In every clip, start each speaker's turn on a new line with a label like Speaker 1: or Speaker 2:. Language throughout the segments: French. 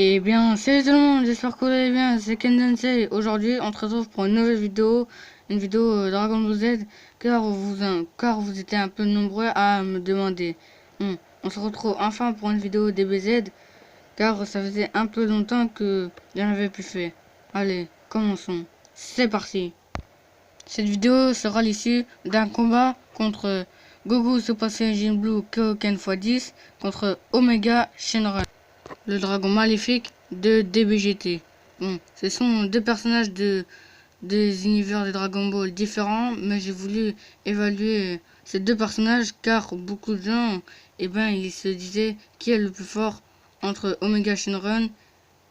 Speaker 1: Eh bien, salut tout le monde, j'espère que vous allez bien, c'est Kensei. Aujourd'hui, on se retrouve pour une vidéo Dragon Ball Z, car vous étiez un peu nombreux à me demander. Bon, on se retrouve enfin pour une vidéo DBZ, car ça faisait un peu longtemps que j'en avais plus fait. Allez, commençons. C'est parti. Cette vidéo sera l'issue d'un combat contre Goku Super Saiyan Blue Kaioken x10 contre Omega Shenron, le dragon maléfique de DBGT. Bon, ce sont deux personnages des univers de Dragon Ball différents, mais j'ai voulu évaluer ces deux personnages car beaucoup de gens, ils se disaient qui est le plus fort entre Omega Shenron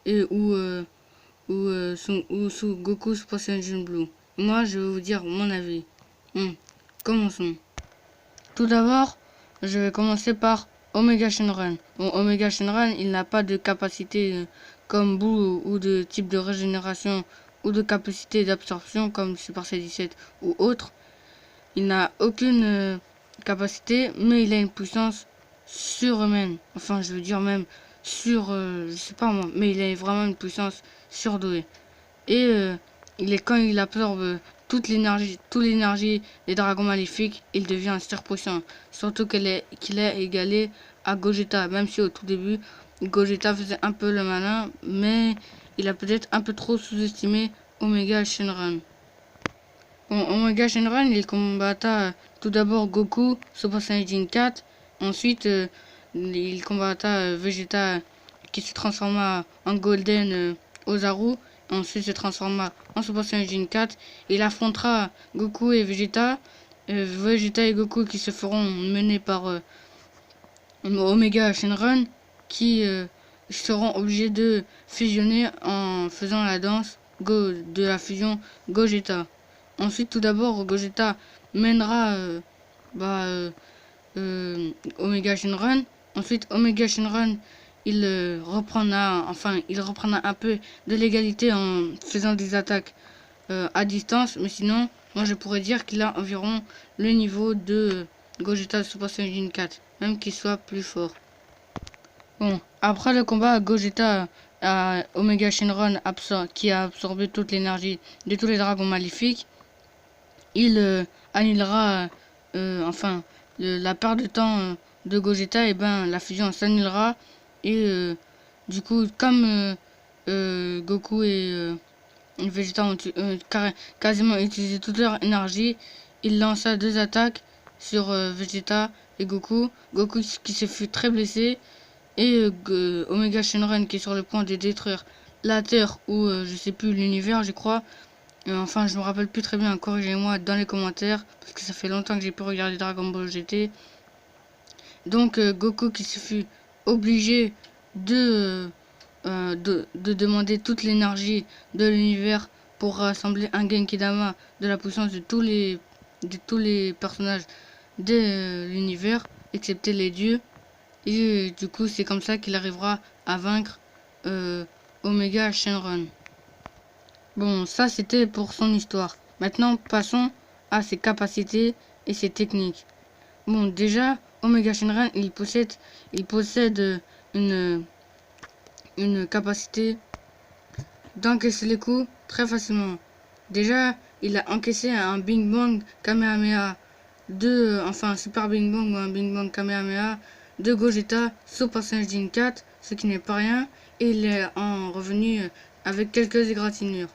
Speaker 1: et sous Goku Super Saiyan Blue. Moi, je vais vous dire mon avis. Bon, commençons. Tout d'abord, je vais commencer par Omega Shenron. Bon, Omega Shenron, il n'a pas de capacité comme Boo ou de type de régénération ou de capacité d'absorption comme Super Saiyan 17 ou autre. Il n'a aucune capacité, mais il a une puissance surhumaine. Enfin, je veux dire même je sais pas moi, mais il a vraiment une puissance surdouée. Et quand il absorbe toute l'énergie des dragons maléfiques, il devient surpuissant. Surtout qu'il est égalé à Gogeta, même si au tout début, Gogeta faisait un peu le malin, mais il a peut-être un peu trop sous-estimé Omega Shenron. Bon, Omega Shenron, il combatta tout d'abord Goku, Super Saiyan 4, ensuite il combatta Vegeta qui se transforma en Golden Ozaru, ensuite se transforma en Super Saiyan 4. Il affrontera Goku et Vegeta. Vegeta et Goku qui se feront mener par Omega Shenron, qui seront obligés de fusionner en faisant la danse de la fusion Gogeta. Ensuite, tout d'abord, Gogeta mènera Omega Shenron. Ensuite, Omega Shenron, il reprendra un peu de l'égalité en faisant des attaques à distance. Mais sinon, moi je pourrais dire qu'il a environ le niveau de Gogeta Super Saiyan 4, même qu'il soit plus fort. Bon, après le combat, Gogeta à Omega Shenron qui a absorbé toute l'énergie de tous les dragons maléfiques, il annulera la perte de temps de Gogeta, et la fusion s'annulera et du coup comme Goku et Vegeta ont quasiment utilisé toute leur énergie, il lança deux attaques sur Vegeta et Goku. Goku qui se fut très blessé et Omega Shenron qui est sur le point de détruire la Terre ou je sais plus l'univers je crois. Enfin, je me rappelle plus très bien, corrigez-moi dans les commentaires, parce que ça fait longtemps que j'ai pu regarder Dragon Ball GT. Donc, Goku qui se fut obligé de demander toute l'énergie de l'univers pour rassembler un Genkidama de la puissance de tous les personnages de l'univers, excepté les dieux. Et du coup, c'est comme ça qu'il arrivera à vaincre Omega Shenron. Bon, ça c'était pour son histoire. Maintenant, passons à ses capacités et ses techniques. Bon, déjà, Omega Shenron, il possède une capacité d'encaisser les coups très facilement. Déjà, il a encaissé un Bing Bang Kamehameha un Super Bing Bang ou un Bing Bang Kamehameha de Gogeta Super Saiyan 4, ce qui n'est pas rien, et il est en revenu avec quelques égratignures.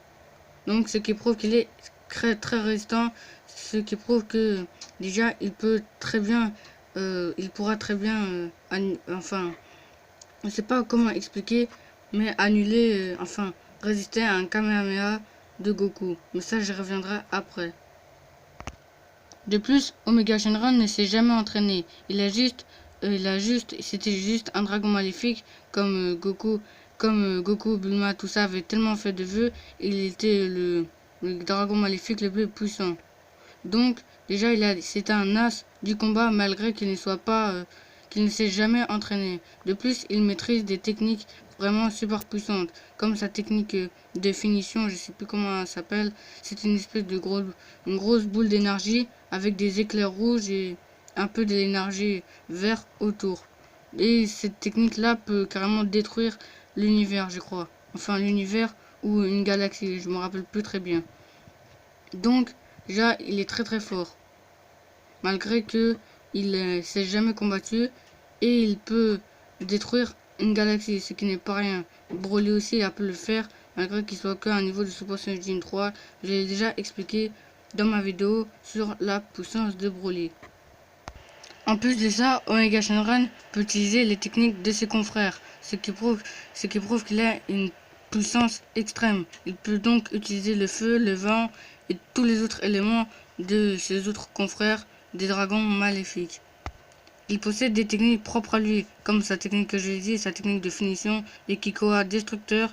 Speaker 1: Donc ce qui prouve qu'il est très résistant, ce qui prouve que déjà il pourra très bien, je sais pas comment expliquer, mais annuler, résister à un Kamehameha de Goku. Mais ça j'y reviendrai après. De plus, Omega Shenron ne s'est jamais entraîné. C'était juste un dragon maléfique comme Goku, Bulma, tout ça avait tellement fait de vœux, il était le dragon maléfique le plus puissant. Donc, déjà, c'était un as du combat malgré qu'il ne s'est jamais entraîné. De plus, il maîtrise des techniques vraiment super puissantes, comme sa technique de finition, je sais plus comment elle s'appelle. C'est une espèce une grosse boule d'énergie avec des éclairs rouges et un peu d'énergie verte autour. Et cette technique-là peut carrément détruire l'univers, je crois. Enfin, l'univers ou une galaxie, je me rappelle plus très bien. Donc, déjà, il est très très fort. Malgré que il s'est jamais combattu et il peut détruire une galaxie, ce qui n'est pas rien. Broly aussi a pu le faire, malgré qu'il soit qu'à un niveau de Super Saiyajin 3. Je l'ai déjà expliqué dans ma vidéo sur la puissance de Broly. En plus de ça, Omega Shenron peut utiliser les techniques de ses confrères, ce qui prouve qu'il a une puissance extrême. Il peut donc utiliser le feu, le vent et tous les autres éléments de ses autres confrères des dragons maléfiques. Il possède des techniques propres à lui, comme sa technique que je l'ai dit, sa technique de finition, les Kikoa destructeurs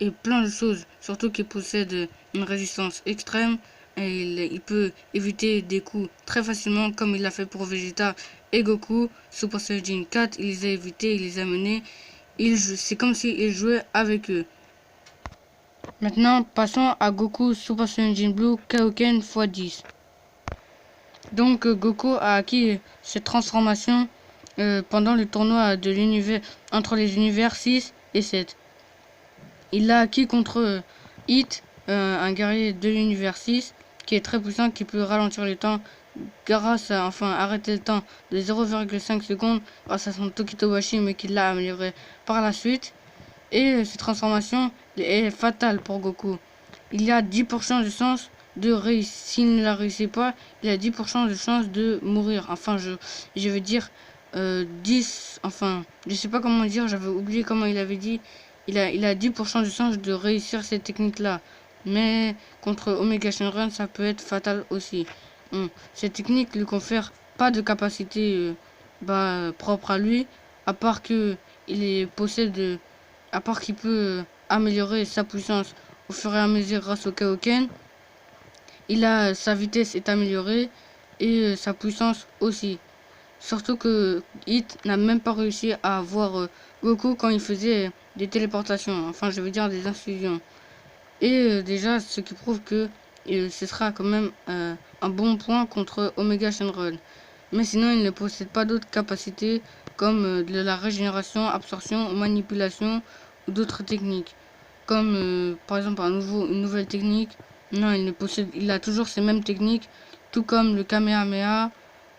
Speaker 1: et plein de choses. Surtout qu'il possède une résistance extrême et il peut éviter des coups très facilement comme il l'a fait pour Vegeta et Goku. Super Saiyajin 4, il les a évités, il les a menés. C'est comme s'il jouait avec eux. Maintenant, passons à Goku Super Saiyajin Blue Kaioken x10. Donc Goku a acquis cette transformation pendant le tournoi de l'univers entre les univers 6 et 7. Il l'a acquis contre Hit, un guerrier de l'univers 6 qui est très puissant, qui peut ralentir le temps grâce à, enfin arrêter le temps de 0,5 secondes grâce à son Tokitobashi, mais qui l'a amélioré par la suite. Et cette transformation est fatale pour Goku. Il y a 10% de chance de réussir. S'il ne la réussit pas, il a 10% de chance de mourir. Enfin, je veux dire 10. Enfin, je sais pas comment dire, j'avais oublié comment il avait dit. Il a 10% de chance de réussir cette technique-là. Mais contre Omega Shenron, ça peut être fatal aussi. Cette technique lui confère pas de capacité propre à lui, à part que à part qu'il peut améliorer sa puissance au fur et à mesure grâce au Kaioken. Sa vitesse est améliorée et sa puissance aussi. Surtout que Hit n'a même pas réussi à voir Goku quand il faisait des téléportations, enfin je veux dire des infusions. Et déjà ce qui prouve que ce sera quand même un bon point contre Omega Shenron. Mais sinon il ne possède pas d'autres capacités comme de la régénération, absorption, manipulation ou d'autres techniques. Comme par exemple une nouvelle technique. Non, il a toujours ces mêmes techniques, tout comme le Kamehameha.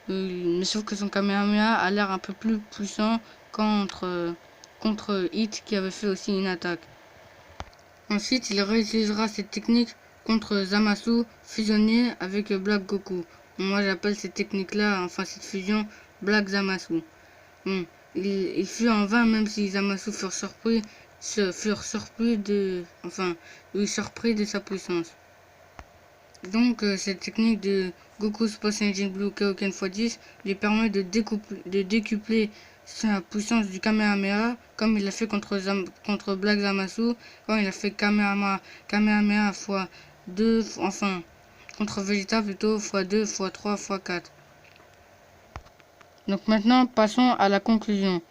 Speaker 1: Mais sauf que son Kamehameha a l'air un peu plus puissant contre Hit qui avait fait aussi une attaque. Ensuite, il réutilisera cette technique contre Zamasu fusionné avec Black Goku. Moi j'appelle cette technique-là, enfin cette fusion, Black Zamasu. Bon, il fut en vain même si Zamasu furent surpris de sa puissance. Donc cette technique de Goku Super Saiyajin Blue Kaioken x10 lui permet de décupler sa puissance du Kamehameha comme il l'a fait contre Black Zamasu, quand il a fait Kamehameha x2, enfin contre Vegeta plutôt x2, x3, x4. Donc maintenant passons à la conclusion.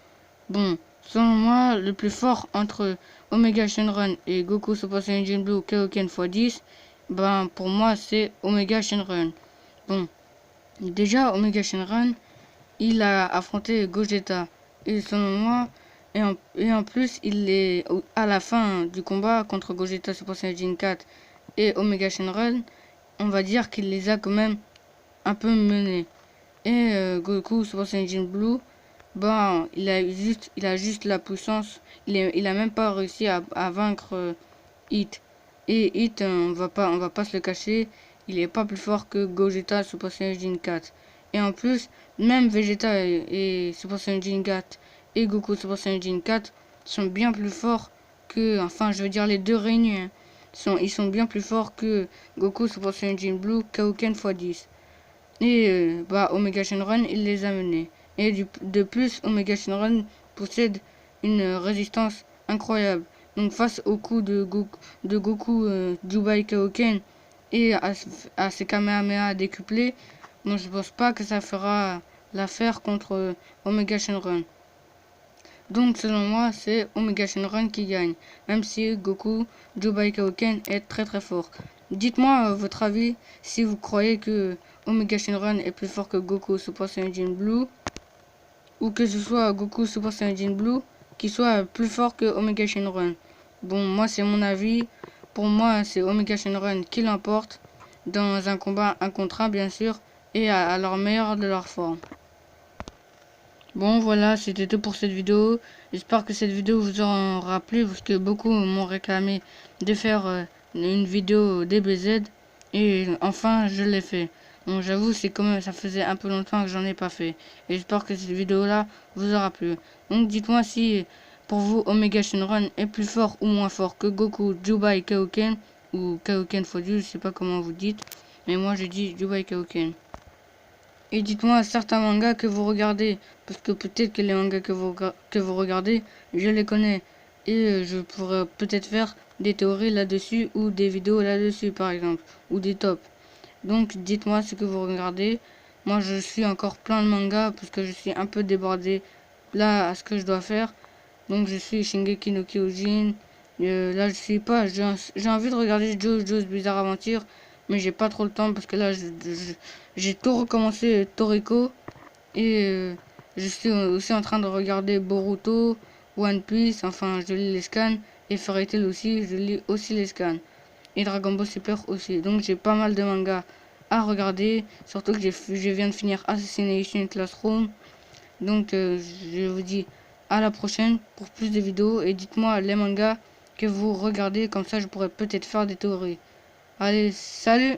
Speaker 1: Bon, selon moi, le plus fort entre Omega Shenron et Goku Super Saiyajin Blue Kaioken x10, pour moi c'est Omega Shenron. Bon, déjà Omega Shenron, il a affronté Gogeta et selon moi, et en plus il est à la fin du combat contre Gogeta Super Saiyajin 4 et Omega Shenron, on va dire qu'il les a quand même un peu menés. Et Goku Super Saiyajin Blue, il a juste la puissance. Il a même pas réussi à vaincre Hit. Et Hit, on va pas se le cacher, il est pas plus fort que Gogeta Super Saiyajin 4. Et en plus, même Vegeta et Super Saiyajin 4 et Goku Super Saiyajin 4 sont bien plus forts que, enfin je veux dire les deux réunis, hein, ils sont bien plus forts que Goku Super Saiyajin Blue Kaioken x10. Et Omega Shenron, il les a menés. Et de plus, Omega Shenron possède une résistance incroyable. Donc face au coup de Goku Dubai Kaioken et à ses Kamehameha décuplés, donc je pense pas que ça fera l'affaire contre Omega Shenron. Donc selon moi, c'est Omega Shenron qui gagne, même si Goku Dubai Kaioken est très très fort. Dites-moi votre avis, si vous croyez que Omega Shenron est plus fort que Goku Super Saiyajin Blue, ou que ce soit Goku Super Saiyajin Blue qui soit plus fort que Omega Shenron. Bon, moi c'est mon avis. Pour moi, c'est Omega Shenron qui l'emporte dans un combat 1 contre 1, bien sûr, et à leur meilleur de leur forme. Bon, voilà, c'était tout pour cette vidéo. J'espère que cette vidéo vous aura plu, parce que beaucoup m'ont réclamé de faire une vidéo DBZ. Et enfin, je l'ai fait. Bon, j'avoue, c'est quand même, ça faisait un peu longtemps que j'en ai pas fait. Et j'espère que cette vidéo-là vous aura plu. Donc, dites-moi si, pour vous, Omega Shenron est plus fort ou moins fort que Goku, Juba et Kaioken. Ou Kaioken Fodule, je sais pas comment vous dites. Mais moi, j'ai dit Juba et Kaioken. Et dites-moi certains mangas que vous regardez, parce que peut-être que les mangas que vous regardez, je les connais. Et je pourrais peut-être faire des théories là-dessus, ou des vidéos là-dessus par exemple, ou des tops. Donc dites-moi ce que vous regardez. Moi je suis encore plein de mangas, parce que je suis un peu débordé là à ce que je dois faire. Donc je suis Shingeki no Kyojin. Là je suis pas, j'ai envie de regarder JoJo's Bizarre Adventure, mais j'ai pas trop le temps parce que là j'ai tout recommencé Toriko et je suis aussi en train de regarder Boruto, One Piece, enfin je lis les scans, et Fairy Tail aussi, je lis aussi les scans, et Dragon Ball Super aussi. Donc j'ai pas mal de mangas à regarder, surtout que je viens de finir Assassination Classroom. Donc je vous dis à la prochaine pour plus de vidéos, et dites-moi les mangas que vous regardez, comme ça je pourrais peut-être faire des théories. Allez, salut!